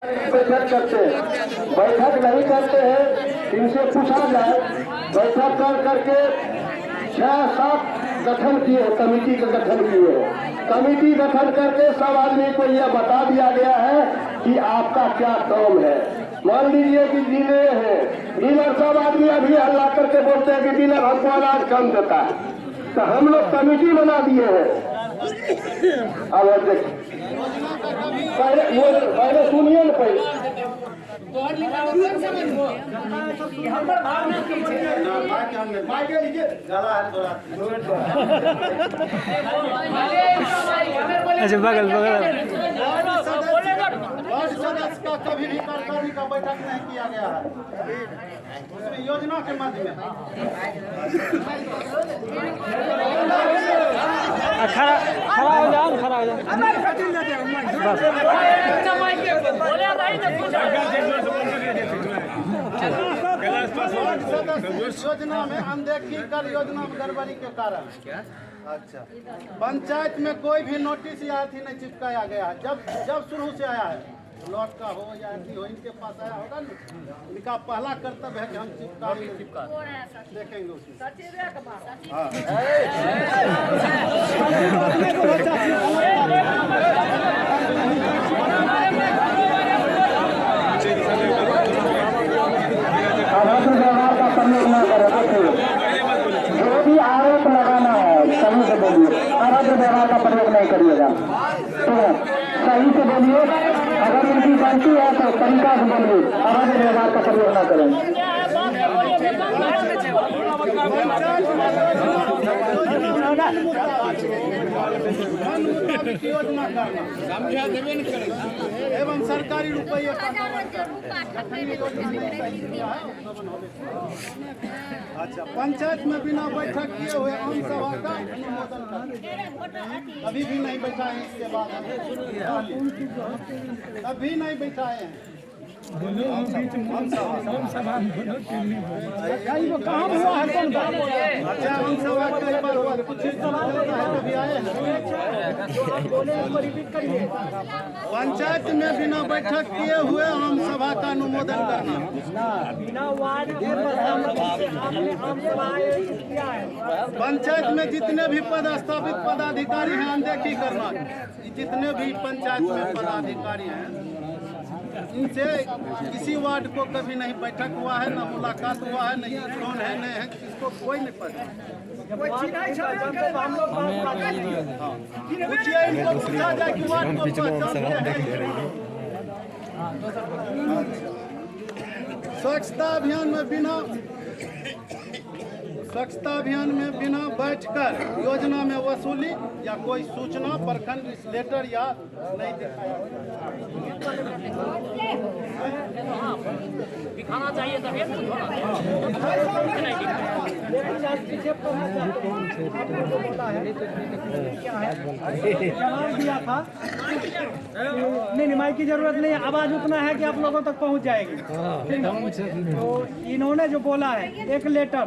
बैठक करते हैं, बैठक नहीं करते हैं, इनसे पूछा जाए। बैठक कर करके 6-7 गठन किए, कमेटी का गठन किए। कमेटी गठन करके सब आदमी को यह बता दिया गया है कि आपका क्या काम है। मान लीजिए कि डीलर है, डीलर सब आदमी अभी हल्ला करके बोलते हैं कि डीलर हमको अनाज कम देता है, तो हम लोग कमेटी बना दिए हैं। अब देखिए, पहले सुनिए न पहले अच्छा बगल सदस्य का कभी भी कार्यकारिणी का बैठक नहीं किया गया है उसमें योजना के मध्य में। खड़ा हो जाओ, खड़ा हो जाओ। योजना में अनदेखी कर योजना में गड़बड़ी के कारण अच्छा पंचायत में कोई भी नोटिस या अथी नहीं चिपकाया गया है। जब शुरू से आया है लॉट का हो या अथी हो, इनके पास आया होगा ना, इनका पहला कर्तव्य है कि हम चिपका देखेंगे उसमें। व्यवहार का प्रयोग न करें। जो भी आरोप लगाना है सही से बोलिए, अभद्र व्यवहार का प्रयोग नहीं करिएगा। तो सही से बोलिए, अगर उनकी गलती है तो तरीका से बोलिए, अभद्र व्यवहार का प्रयोग न करें। एवं सरकारी रुपये अच्छा पंचायत में बिना बैठक किए हुए आम सभा का अनुमोदन कर अभी भी नहीं बैठाए, इसके बाद अभी नहीं बैठाए हैं। पंचायत में बिना बैठक किए हुए आम सभा का अनुमोदन करना। पंचायत में जितने भी पदस्थापित पदाधिकारी हैं अनदेखी करना। जितने भी पंचायत में पदाधिकारी हैं इनसे किसी वार्ड को कभी नहीं बैठक हुआ है, न मुलाकात हुआ है, नहीं कौन है नहीं है, इसको कोई नहीं पता। पूछिए इनको, पूछा जाए कि वार्ड को स्वच्छता अभियान में बिना बैठकर योजना में वसूली या कोई सूचना प्रखंड लेटर या नहीं दिखाना चाहिए तभी जवाब दिया था नहीं, निमाई की जरूरत नहीं है, आवाज उतना है कि आप लोगों तक पहुंच जाएगी। तो इन्होंने जो बोला है एक लेटर,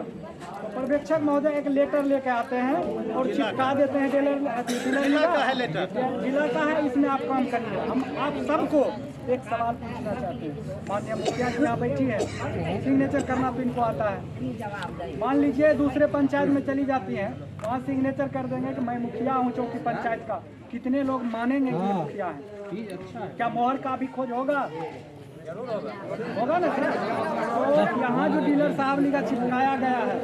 पर्यवेक्षक महोदय एक लेटर लेके आते हैं और चिपका देते हैं। जिला का है लेटर, जिला का है, इसमें आप काम करिए। हम आप सबको एक सवाल पूछना चाहते हैं। माननीय मुखिया जी यहाँ बैठी है, सिग्नेचर करना तो इनको आता है। मान लीजिए दूसरे पंचायत में चली जाती हैं, वहाँ सिग्नेचर कर देंगे कि मैं मुखिया हूँ चौकी पंचायत का। कितने लोग मानेंगे कि मुखिया है? क्या मोहर का भी खोज होगा? होगा ना सर। तो यहाँ जो डीलर साहब ने का चिपकाया गया है,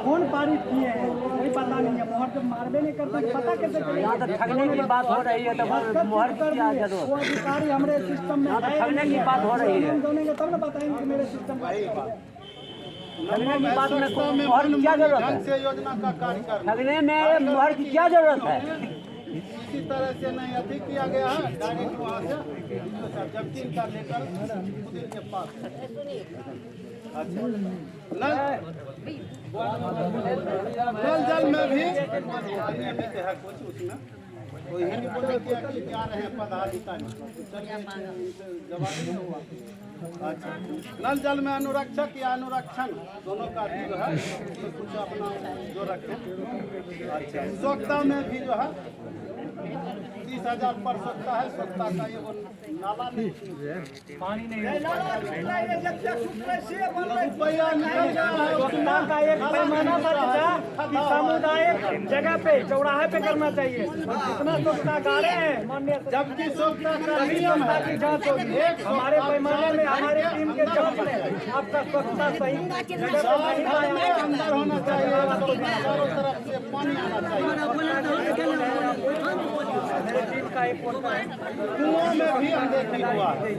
कौन पारित किए हैं कोई पता नहीं है। मोहर जब मारबे नहीं करते पता कैसे करेंगे? ठगने की बात हो रही है तो मोहर की क्या जरूरत? वो अधिकारी हमारे सिस्टम में ठगने की बात हो रही है, दोनेंगे तब ना बताएंगे कि मेरे सिस्टम में ठगने की बात में मोहर की क्या जरूरत है? योजना का कार्य ठगने में मोहर की क्या जरूरत है? इसी तरह से नहीं अधिक किया गया है डायरेक्ट वहाँ से जबकि इनका लेकर खुद के पास। अच्छा नल जल में भी नियमित है कुछ उसमें कोई ही बोले कि क्या रहे पदाधिकारी जवाब नहीं हुआ। अच्छा नल जल में अनुरक्षक या अनुरक्षण दोनों का भी जो है कुछ अपना जो रखें। अच्छा स्वच्छता में भी जो है 30 20,000 पर सोचता है, सोचता का ये वो नाला नहीं, पानी नहीं है। रुपया निकल गया है स्वच्छता का एक पैमाना था कि सामुदायिक जगह पे चौराहे पे करना चाहिए। कितना स्वच्छता कार्य है माननीय, जबकि स्वच्छता का नियम है की जांच होगी। हमारे पैमाने में हमारे टीम के जांच में आपका स्वच्छता सही जगह पे नहीं पाया है। अंदर होना चाहिए, चारों तरफ से पानी आना चाहिए। मेरे टीम का एक वर्कर है, कुआं में भी अनदेखी हुआ है।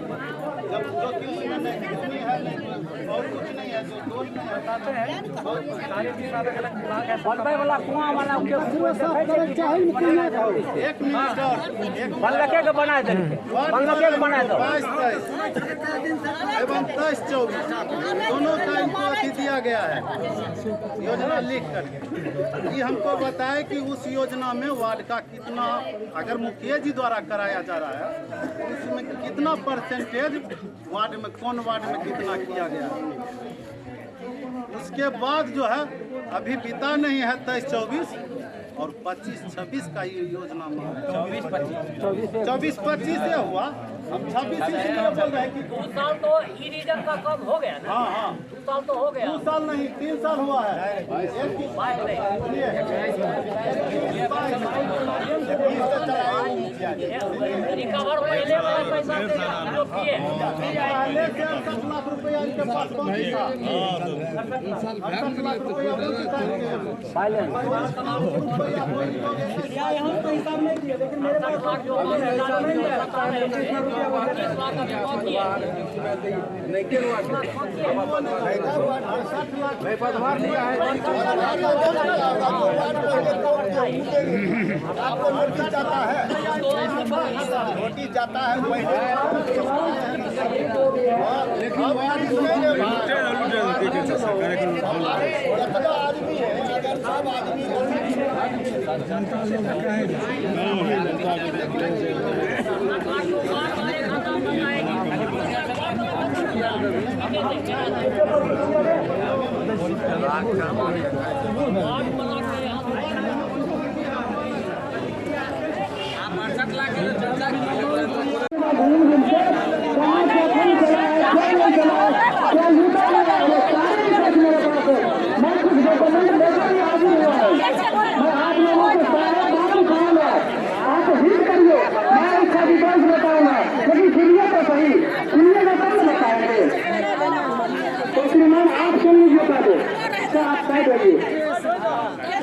जब जो कि उसमें नहीं कितनी है, नहीं और कुछ नहीं है, जो दोष नहीं हटाते हैं। सारे चीज अलग अलग विभाग है। वाला कुआं वाला एक मिनट बल्लके के बना दे, बल्लके के बना दो। 22-23 एवं 23-24 दोनों का इनको अथी दिया गया है, योजना लिख करके। ये हमको बताए कि उस योजना में वार्ड का कितना, अगर मुखिया जी द्वारा कराया जा रहा है, उसमें कितना परसेंटेज वार्ड में, कौन वार्ड में कितना किया गया है। उसके बाद जो है अभी बीता नहीं है 23-24 और 25-26 का ये योजना में 24-25 से हुआ। हम 26 इसलिए बोल रहे हैं कि 2 साल तो ई रीजन का कम हो गया ना। हाँ हाँ 2 साल तो हो गया। 2 साल नहीं 3 साल हुआ है। रिकवर पहले वाला पैसा जो किए पहले से 68 लाख रुपया इनके पास बाकी था। 68 लाख रुपया यहाँ तो हिसाब नहीं दिया, लेकिन मेरे पास जो नहीं है आपको नोटिस जाता है, नोटिस जाता है जितना आदमी है, अगर सब आदमी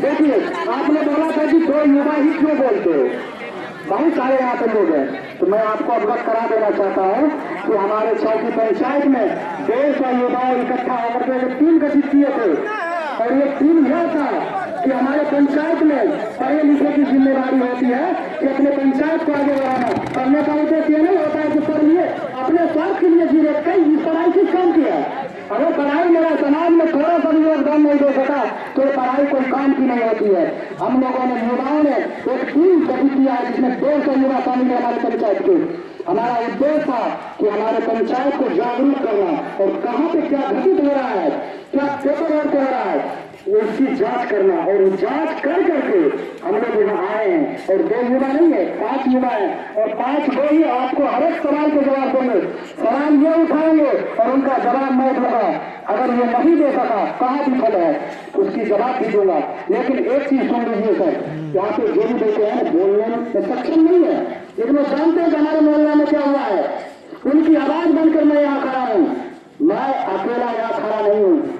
देखिए, आपने बोला था कि 2 युवा ही क्यों बोलते हो, बहुत सारे यहाँ पे लोग हैं। तो मैं आपको अवगत करा देना चाहता हूँ कि हमारे चौकी पंचायत में 150 युवा इकट्ठा होकर के 3 गठित किए थे और ये 3 यह था कि हमारे पंचायत में पढ़े लिखे की जिम्मेदारी होती है कि अपने पंचायत को आगे बढ़ाना। पढ़ने का उद्देश्य नहीं होता है कि पढ़ लिए अपने स्वार्थ के लिए जी रखते हैं। पढ़ाई किस काम की है? अगर पढ़ाई मेरा समाज में थोड़ा सा भी योगदान नहीं दे सका तो पढ़ाई कोई काम की नहीं होती है। हम लोगों ने युवाओं ने एक टीम गठित किया है जिसमें 200 युवा शामिल है हमारे पंचायत के। हमारा उद्देश्य था कि हमारे पंचायत को जागरूक करना और कहाँ पे क्या घटित हो रहा है, क्या पेपर वर्क हो रहा है, उसकी जांच करना। और जांच कर करके हम लोग यहाँ आए हैं और 2 युवा नहीं है, 5 युवा है और 5 को ही आपको हर एक सवाल के जवाब देंगे। सवाल ये उठाएंगे और उनका जवाब मैं दूंगा। अगर ये नहीं दे सका कहाँ विफल है उसकी जवाब भी दूंगा। लेकिन एक चीज सुन लीजिए सर, यहाँ पे जो भी देते हैं बोलने में सक्षम नहीं है, लेकिन वो जानते हैं कि हमारे मोहल्ला में क्या हुआ है। उनकी आवाज बनकर मैं यहाँ खड़ा हूँ, मैं अकेला यहाँ खड़ा नहीं हूँ।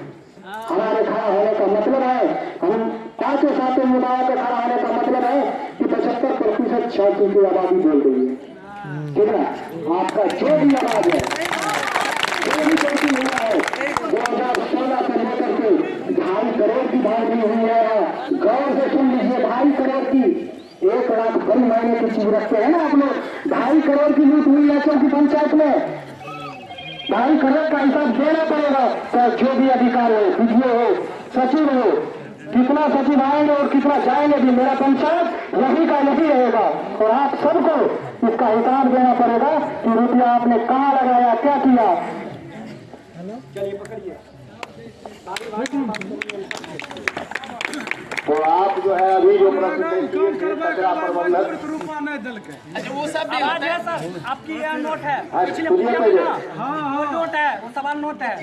हमारे खड़ा होने का मतलब है, हम 5-7 युवाओं के खड़ा होने का मतलब है कि 75% चौकी की आबादी बोल रही है। ठीक है, आपका जो भी आवाज है, जो भी चौकी हुआ है 2016 से लेकर के 2.5 करोड़ की भावनी हुई है। गौर से सुन लीजिए, 2.5 करोड़ की 1 लाख बड़ी महीने की चीज रखते हैं ना आप लोग। 2.5 करोड़ की लूट हुई है चौकी पंचायत में। 2.5 करोड़ का हिसाब देना पड़ेगा, चाहे जो भी अधिकार हो, डीडीओ हो, सचिव हो, कितना सचिव आएंगे और कितना जाएंगे भी मेरा पंचायत यही का यही रहेगा। और आप सबको इसका हिसाब देना पड़ेगा कि रुपया आपने कहाँ लगाया, क्या किया। चलिए पकड़िए। तो आप जो है अभी जो प्रश्न किए थे कचरा प्रबंधन, अच्छा वो सब भी होता है सर। आपकी यह नोट है, हाँ, पिछले सुनिए पूरे पहले। में ना, वो नोट है, वो सवाल नोट है।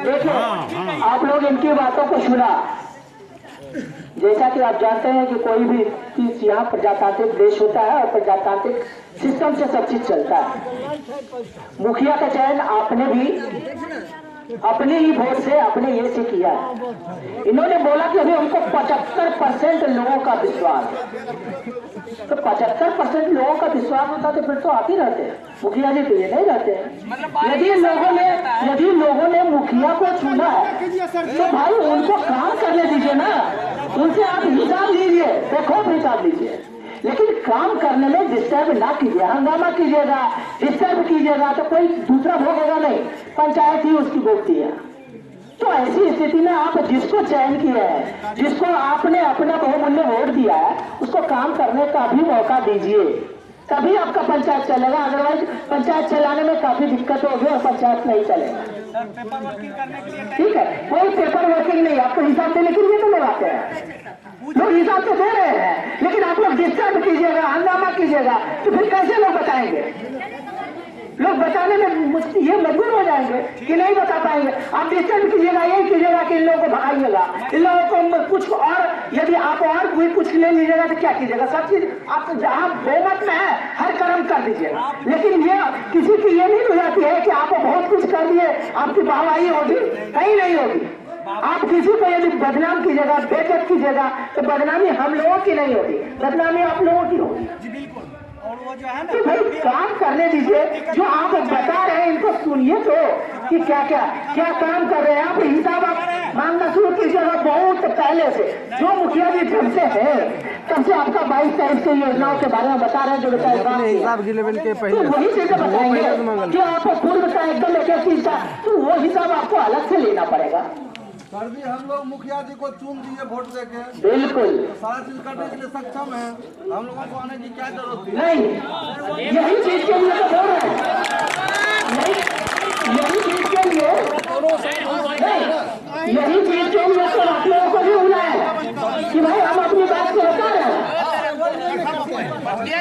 देखिए आप लोग इनकी बातों को सुना। जैसा कि आप जानते हैं कि कोई भी चीज यहाँ प्रजातांत्रिक देश होता है और प्रजातांत्रिक सिस्टम से सब चीज चलता है। मुखिया का चयन आपने भी अपने ही वोट से अपने ये से किया है। इन्होंने बोला कि अभी हमको 75% लोगों का विश्वास, तो 75% लोगों का विश्वास होता तो फिर तो आप ही रहते हैं। मुखिया जी तो ये नहीं रहते हैं। यदि लोगों ने मुखिया को चुना है तो भाई उनको काम करने दीजिए ना, उनसे आप हिसाब लीजिए, देखो हिसाब लीजिए, लेकिन काम करने में डिस्टर्ब ना कीजिए। हंगामा कीजिएगा, डिस्टर्ब कीजिएगा तो कोई दूसरा भोगेगा नहीं, पंचायत ही उसकी भोगती है। तो ऐसी स्थिति में आप जिसको चयन किया है, जिसको आपने अपना बहुमूल्य वोट दिया है, उसको काम करने का भी मौका दीजिए, तभी आपका पंचायत चलेगा। अदरवाइज पंचायत चलाने में काफी दिक्कत होगी और पंचायत नहीं चलेगा। ठीक है, कोई पेपर वर्किंग नहीं, आपको हिसाब देने के लिए तो लगाते हैं, लोग हिसाब तो दे रहे हैं, लेकिन आप लोग डिस्टर्ब कीजिएगा, हंगामा कीजिएगा तो फिर कैसे लोग बताएंगे? लोग बताने में ये मजबूर हो जाएंगे कि नहीं बता पाएंगे। आप डिस्टर्ब कीजिएगा, यही कीजिएगा कि इन लोगों को भगाइएगा, इन लोगों को कुछ और, यदि आप और कोई कुछ ले लीजिएगा तो क्या कीजिएगा? सब चीज आप जहाँ बहुमत में है हर कर्म कर दीजिएगा, लेकिन ये किसी की ये नहीं हो जाती है कि आप बहुत कुछ कर दिए आपकी वाहवाही होगी, कहीं नहीं होगी। आप किसी को यदि बदनाम कीजिएगा, बेइज्जत कीजिएगा तो बदनामी हम लोगों की नहीं होगी, बदनामी आप लोगों की होगी। तो भाई काम करने दीजिए, जो आप बता रहे हैं इनको सुनिए तो कि क्या काम कर रहे हैं। आप हिसाब आप मांगना शुरू कीजिएगा बहुत पहले से। जो मुखिया जी जब से है तब से आपका 22-23 की योजनाओं के बारे में बता रहे हैं, जो बताएगा हिसाब की लेवल के पहले तो वही चीजें बताएंगे जो आपको पूर्व का एकदम एक चीज का, तो वो हिसाब आपको अलग से लेना पड़ेगा। सर जी हम लोग मुखिया जी को चुन दिए वोट देके, बिल्कुल सारा चीज करने के लिए सक्षम है, हम लोगों को आने की क्या जरूरत है? नहीं, यही चीज के लिए तो बोल रहे हैं, यही चीज के लिए तो आप लोगों को भी बुलाया है कि भाई हम अपनी बात को बता रहे हैं। ये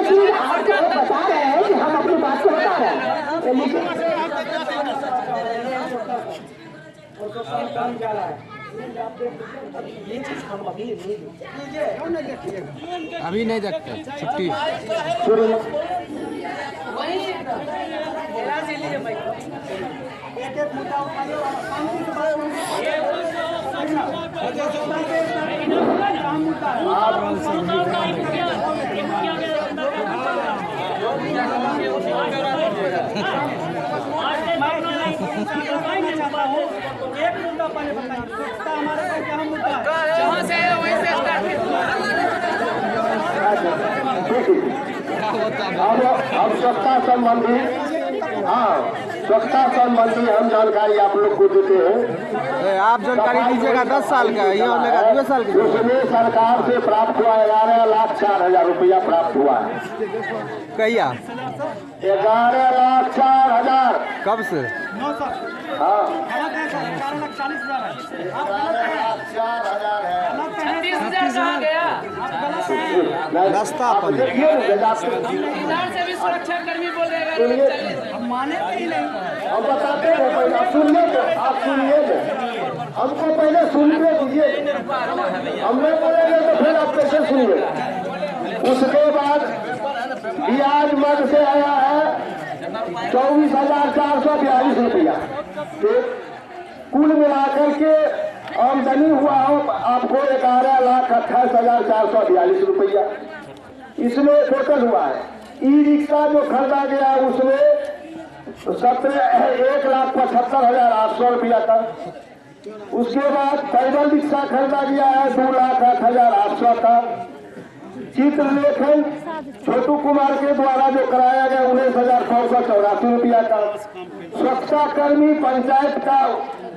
चीज आपको बता रहे हैं कि हम अपनी बात को बता रहे हैं। अभी नहीं देखते छुट्टी। एक मुद्दा पहले बताइए, स्वच्छता हमारे को क्या मुद्दा है? जहाँ से है वहीं से स्टार्ट अब स्वच्छता संबंधी, हाँ स्वच्छता संबंधी हम जानकारी आप लोग को देते हैं। आप जानकारी दीजिएगा 10 साल का, ये होने का 2 साल का। उसमें सरकार से प्राप्त हुआ 11,04,000 रुपया प्राप्त हुआ है। कहिया 11,04,000 कब से? 9 साल हाँ 11,40,000 है। 11,04,000 है। 36,000 कहाँ गया? रास्ता आप अपन देखिए ना, इधर से भी सुरक्षा कर्मी बोल रहे हैं हम माने ही नहीं। हम बताते हैं पहले, आप सुनिए तो, आप सुनिए तो, हमको पहले सुनने दीजिए, हम नहीं बोलेंगे तो फिर आप कैसे सुनिए। उसके बाद ब्याज मद से आया है 24,442 रुपया। कुल मिलाकर के आमदनी हुआ हो आपको 11,28,442 रुपया। इसमें टोटल हुआ है। ई रिक्शा जो खरीदा गया उसमें 1,75,800 रुपया का। उसके बाद पैदल रिक्शा खरीदा गया है 2,08,800 का। चित्रलेखन छोटू कुमार के द्वारा जो कराया गया 19,984 रुपया का। स्वच्छता कर्मी पंचायत का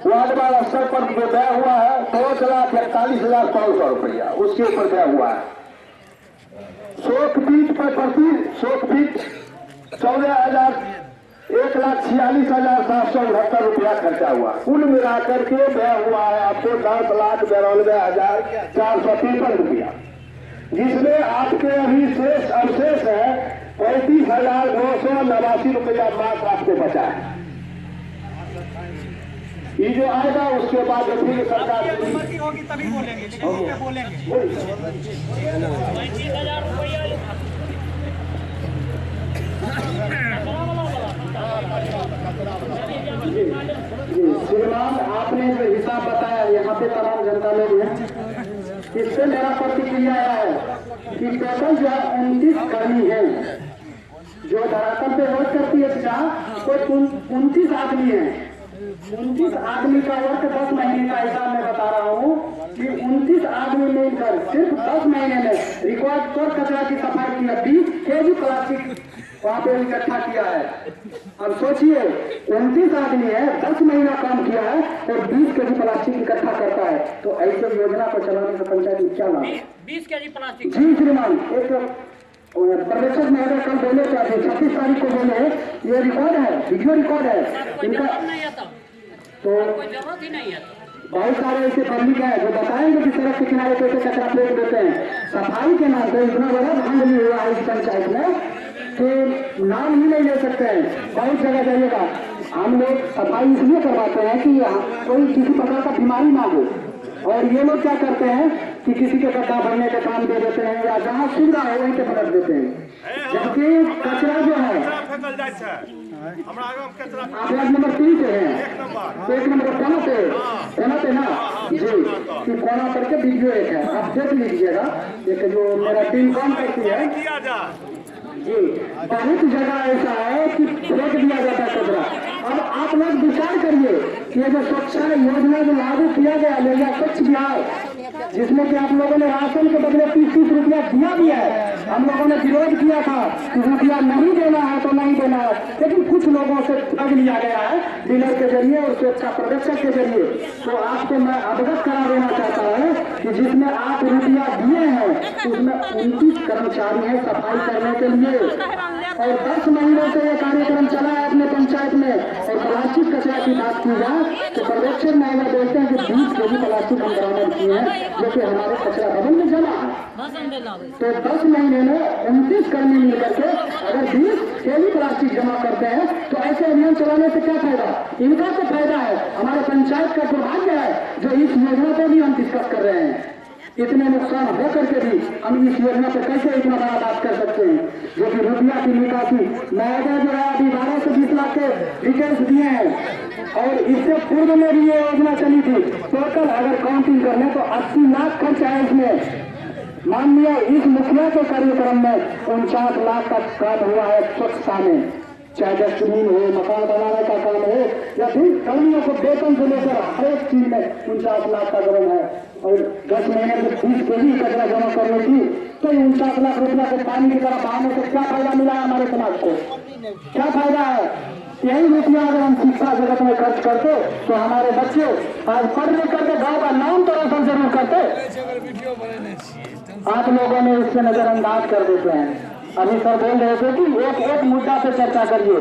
वार्ड वार्ड स्तर पर जो व्यय हुआ है 5,41,500 रुपया, उसके ऊपर व्यय हुआ है। शोकपीठ पर प्रति शोकपीठ 14,000 1,00,000 46,769 रुपया खर्चा हुआ। कुल मिलाकर के व्यय हुआ है आपको 10,92,453 रुपया, जिसमें आपके अभी शेष अवशेष है 35,289 रुपया मात्र आपको बचा है। ये जो आएगा उसके बाद फिर सरकार की होगी तभी बोलेंगे, लेकिन इस पे बोलेंगे। श्रीमान, आपने जो हिसाब बताया यहाँ पे तमाम जनता लोग हैं, इससे मेरा प्रतिक्रिया है कि टोटल जो है 29 कर्मी है जो धरातल पे वर्क करती है, कोई 29 आदमी है। 29 आदमी का वर्क 10 महीने का हिसाब मैं बता रहा हूँ कि 29 आदमी मिलकर सिर्फ 10 महीने में रिकॉर्ड तोड़ कचरा की सफाई की है। 20 केजी प्लास्टिक वहाँ पे इकट्ठा किया है। अब सोचिए 29 आदमी है, 10 महीना काम किया है और 20 केजी प्लास्टिक इकट्ठा करता है, तो ऐसे योजना को चलाने से पंचायत में क्या लाभ? 20 केजी प्लास्टिक। जी श्रीमान, एक पर्यवेक्षक महोदय कल बोले थे 26 तारीख को बोले, ये रिकॉर्ड है, वीडियो रिकॉर्ड है इनका, तो जरूरत ही नहीं है। बहुत सारे ऐसे पब्लिक है जो बताएंगे कि सड़क के किनारे कैसे कचरा फेंक देते हैं। सफाई के नाम पे इतना बड़ा धांधली हुआ है इस पंचायत में कि नाम ही नहीं ले सकते हैं। बहुत जगह जाइएगा, हम लोग सफाई इसलिए करवाते हैं कि कोई किसी प्रकार का बीमारी ना हो, और ये लोग क्या करते हैं कि किसी के गड्ढा भरने का काम दे देते हैं या जहाँ सुविधा है वहीं पे पलट देते हैं। जबकि कचरा जो है आप नंबर 3 पे है, 1 नंबर कोना पे ना जी, कि कोना करके वीडियो एक है, आप देख लीजिएगा। एक जो मेरा टीम काम करती है जी, बहुत जगह ऐसा है कि फेंक दिया जाता है कचरा। अब आप लोग विचार करिए कि ये जो स्वच्छता योजना जो लागू किया गया लेगा स्वच्छ बिहार, जिसमें कि आप लोगों ने राशन के बदले 30-30 रुपया दिया भी है। हम लोगों ने विरोध किया था कि रुपया नहीं देना है तो नहीं देना है, लेकिन कुछ लोगों से ठग लिया गया है डीलर के जरिए और स्वेच्छा प्रदर्शक के जरिए। तो आपको मैं अवगत करा देना चाहता हूँ कि जिसमें आप रुपया दिए हैं उसमें 29 कर्मचारी हैं सफाई करने के लिए, और 10 महीनों से यह कार्यक्रम चला है अपने पंचायत में। और प्लास्टिक कचरा की बात की जाए तो पर्यवेक्षक महोदय बोलते हैं कि 20 केजी प्लास्टिक हम बरामद किए हैं जो कि हमारे कचरा भवन में जमा है। तो 10 महीने में 29 कर्मी मिलकर के अगर 20 केजी प्लास्टिक जमा करते हैं तो ऐसे अभियान चलाने से क्या फायदा? इनका तो फायदा है, हमारे पंचायत का दुर्भाग्य है जो इस योजना पर भी हम डिस्कस कर रहे हैं। इतने नुकसान हो करके भी हम इस योजना पर कैसे इतना बड़ा बात कर सकते हैं जो कि रुपया की निकासी महोदय जो है अभी 12 से 20 लाख के डिटेल्स दिए हैं, और इससे पूर्व में भी ये योजना चली थी। टोटल अगर काउंटिंग कर लें तो 80 लाख खर्च है इसमें। माननीय इस मुखिया के कार्यक्रम में 49 लाख का काम हुआ है स्वच्छता में, चाहे डस्टबिन हो, मकान बनाने का काम हो, या फिर कर्मियों को वेतन से लेकर हर एक चीज में 49 लाख का गबन है। और 10 महीने में 20 केजी कचरा जमा करने की तो 49 लाख रुपया को पानी की तरफ बहाने से क्या फायदा मिला है हमारे समाज को? क्या फायदा है? यही रुपया अगर हम शिक्षा जगत में खर्च करते तो हमारे बच्चे आज पढ़ लिख करके गाँव का नाम तो रोशन जरूर करते। आप लोगों ने इससे नजरअंदाज कर देते हैं। अभी सर बोल रहे थे कि एक मुद्दा पे चर्चा करिए।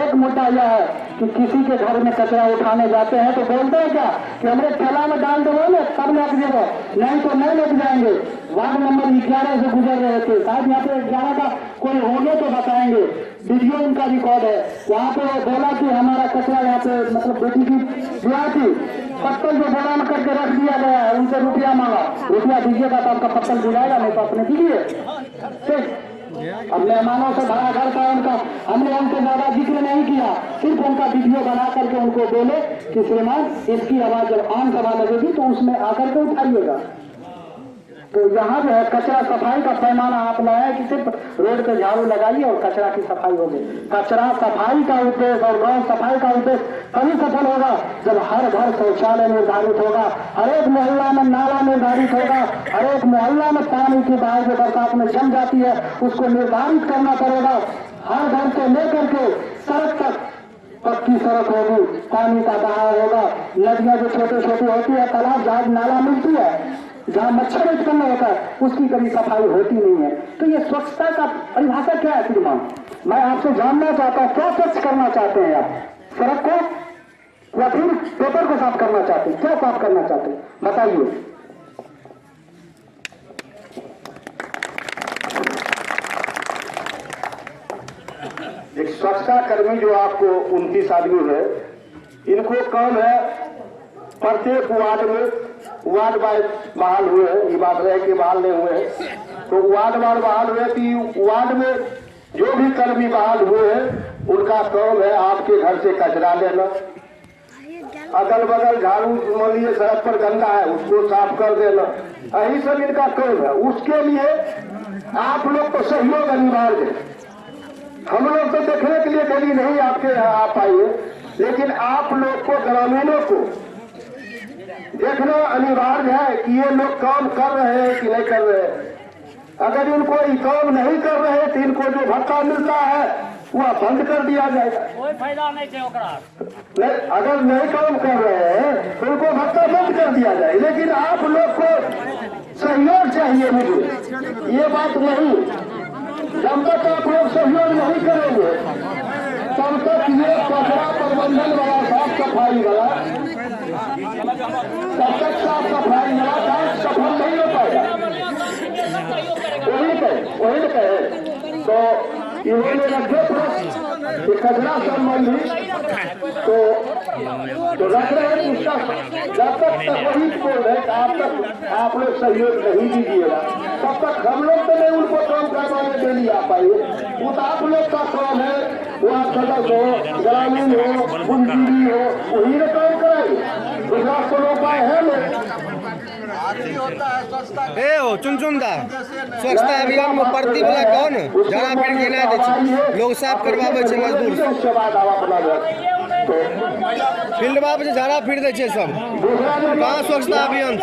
एक मुद्दा यह है कि किसी के घर में कचरा उठाने जाते हैं तो बोलते हैं क्या कि हमने थैला में डाल दो ना तब लेके देगा, नहीं तो नहीं लेके जाएंगे। वार्ड नंबर 11 से गुजर रहे थे, शायद यहाँ पे 11 का कोई होंगे तो बताएंगे, वीडियो उनका रिकॉर्ड है। वहाँ पे बोला कि हमारा कचरा यहाँ पे मतलब बेटी की ब्याह थी, पत्तल जो बरान करके रख दिया गया है, उनसे रुपया मांगा, रुपया दीजिएगा तो आपका पत्तल दिलाएगा, नहीं तो अपने दीजिए। ठीक, अब मेहमानों से भरा घर था उनका, हमने उनको ज्यादा जिक्र नहीं किया, सिर्फ उनका वीडियो बना करके उनको बोले कि श्रीमान इसकी आवाज जब आम सभा लगेगी तो उसमें आकर के उठाइएगा। तो यहाँ जो है कचरा सफाई का पैमाना आप लाए कि सिर्फ रोड पे झाड़ू लगाइए और कचरा की सफाई हो गई। कचरा सफाई का उद्देश्य और गांव सफाई का उद्देश्य तभी सफल होगा जब हर घर शौचालय निर्धारित होगा, हर एक मोहल्ला में नाला निर्धारित होगा, हर एक मोहल्ला में पानी की बहाव जो बरसात में जम जाती है उसको निर्धारित करना पड़ेगा। हर घर से लेकर के सड़क तक पक्की सड़क होगी, पानी का बहाव होगा, नदियां जो छोटी छोटी होती है, तालाब जहाज नाला मिलती है, जहाँ मच्छर उत्पन्न होता है उसकी कभी सफाई होती नहीं है। तो ये स्वच्छता का परिभाषा क्या है श्रीमान? मैं आपसे जानना चाहता हूँ, क्या स्वच्छ करना चाहते हैं आप? सड़क को या फिर पेपर को साफ करना चाहते हैं? क्या साफ करना चाहते हैं बताइए। एक स्वच्छता कर्मी जो आपको 29 आदमी है, इनको काम है प्रत्येक वार्ड में, वार्ड वाइज बहाल हुए हैं, ये बात रहे कि बहाल नहीं हुए हैं, तो वार्ड वाइज बहाल हुए कि वार्ड में जो भी कर्मी बहाल हुए हैं उनका काम है आपके घर से कचरा लेना, अगल बगल झाड़ू मान लीजिए सड़क पर गंदा है उसको साफ कर देना, यही सब इनका काम है। उसके लिए आप लोग को सहयोग अनिवार्य है। हम लोग तो देखने के लिए कभी नहीं आपके यहाँ आ पाए, लेकिन आप लोग को ग्रामीणों को देखना अनिवार्य है कि ये लोग काम कर रहे हैं कि नहीं कर रहे हैं। अगर इनको ये काम नहीं कर रहे हैं तो इनको जो भत्ता मिलता है वह बंद कर दिया जाएगा। कोई फायदा नहीं है। अगर नहीं काम कर रहे हैं तो उनको भत्ता बंद कर दिया जाए। लेकिन आप लोग को सहयोग चाहिए मुझे, ये बात नहीं। जब तक आप लोग सहयोग नहीं करेंगे तब तक ये कचरा प्रबंधन वाला, साफ सफाई वाला, तब तक साफ सफाई वाला काम सफल नहीं हो पाएगा। वही कहे तो इन्होंने रखे प्रश्न कचरा संबंधी तो रख रहे हैं उसका, जब तक वही बोल रहे आप लोग सहयोग नहीं दीजिएगा तब तक हम लोग तो नहीं उनको काम करवाने के लिए आ पाएंगे। वो तो आप लोग का काम है, वो आप सदस्य हो, ग्रामीण हो, बुंदी हो, वही ने काम कराएंगे। गुजरात को लोग पाए हैं चुनचुनदा स्वच्छता अभियान में प्रति वाला कौन झाड़ा पीट के नहीं दे लोग साफ करवावे छे मजदूर फील्ड में झाड़ा पीट दे छे सब। कहाँ स्वच्छता अभियान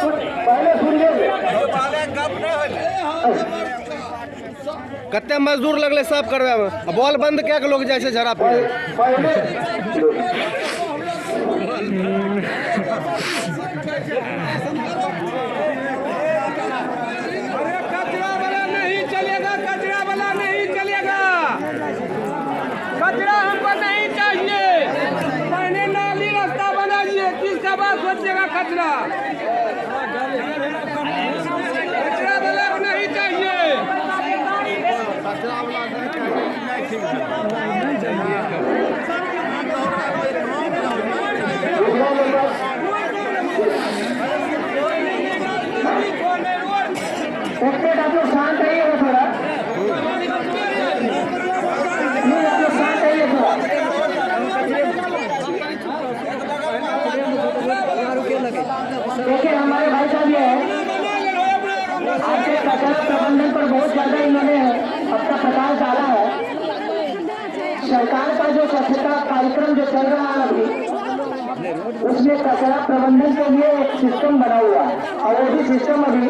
कते मजदूर लगले साफ करवा में, बॉल बंद क्या के लोग जाए झाड़ा पीट। कचरा हमको नहीं चाहिए, मैंने नाली रास्ता बनाइए, किसका बात सोचेगा? कचरा कचरा वाला को नहीं चाहिए। आप लोग शांत रहिए थोड़ा, देखिए हमारे भाई साहब ये आपके कचरा प्रबंधन पर बहुत ज्यादा इन्होंने अपना प्रकाश डाला है। सरकार का जो स्वच्छता कार्यक्रम जो चल रहा है अभी, उसमें कचरा प्रबंधन के लिए एक सिस्टम बना हुआ है और वो भी सिस्टम अभी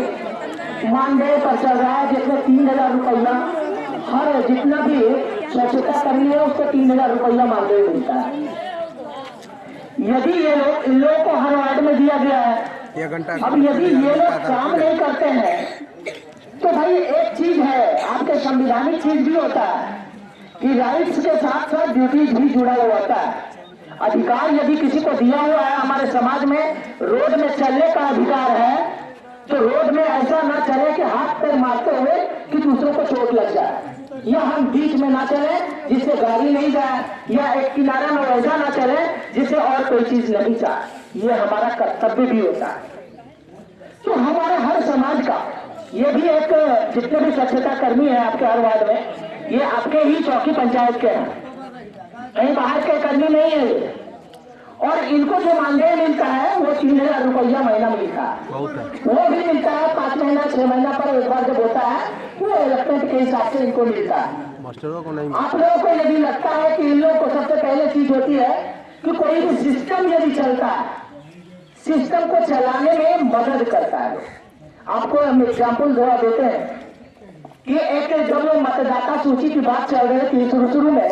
मानदेय पर चल रहा है, जिसमें 3000 रुपया हर जितना भी स्वच्छता कर्मी है उसको 3000 रुपया मानदेय मिलता है। यदि ये लोग इन लोगों को हर वार्ड में दिया गया है, अब यदि ये लोग काम नहीं करते हैं तो भाई एक चीज है, आपके संविधानिक चीज भी होता है कि राइट्स के साथ साथ ड्यूटीज भी जुड़ा हुआ होता है। अधिकार यदि किसी को दिया हुआ है, हमारे समाज में रोड में चलने का अधिकार है, तो रोड में ऐसा ना चले कि हाथ पैर मारते हुए कि दूसरों को चोट लग जाए, या हम बीच में ना चले जिससे गाड़ी नहीं जाए, या एक किनारा में वैसा ना चले जिससे और कोई चीज नहीं जाए। ये हमारा कर्तव्य भी होता है। तो हमारे हर समाज का ये भी एक, जितने भी स्वच्छता कर्मी है आपके हर वार्ड में, ये आपके ही चौकी पंचायत के हैं, कहीं बाहर के कर्मी नहीं है ये। और इनको जो मानदेय मिलता है वो 3000 रुपया महीना मिलता है, वो भी मिलता है 5 महीना 6 महीना पर एक बार जब होता है वो इलेक्टेड के हिसाब से इनको मिलता है। मास्टरों को नहीं। आप लोगों को यदि लगता है कि इन लोगों को सबसे पहले चीज होती है कि कोई भी सिस्टम यदि चलता है, सिस्टम को चलाने में मदद करता है। आपको हम एग्जाम्पल थोड़ा देते हैं कि एक जब मतदाता सूची की बात चल रही थी शुरू में,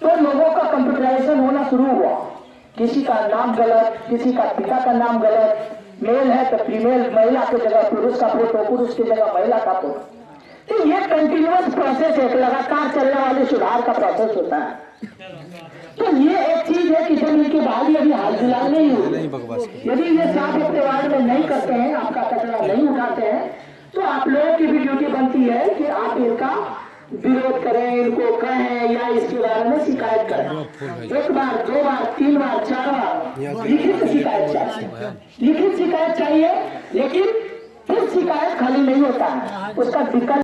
तो लोगों का कंप्यूटराइजेशन होना शुरू हुआ। किसी का नाम गलत, किसी का पिता का नाम गलत, मेल है तो फीमेल, महिला की जगह पुरुष का फोटो, पुरुष की जगह महिला का फोटो। तो ये कंटिन्यूअस प्रोसेस है, लगातार चलने वाले सुधार का प्रोसेस होता है। तो ये एक चीज है कि जब इनकी बहाली अभी हाल फिलहाल नहीं हुई, यदि ये साफ अपने वार्ड में नहीं करते हैं, आपका कचरा नहीं उठाते हैं, तो आप लोगों की भी ड्यूटी बनती है कि आप इनका विरोध करें, इनको कहें या इसके बारे में शिकायत करें। 1 बार 2 बार 3 बार 4 बार लिखित शिकायत चाहिए, लिखित शिकायत चाहिए। लेकिन फिर शिकायत खाली नहीं होता है, उसका विकल्प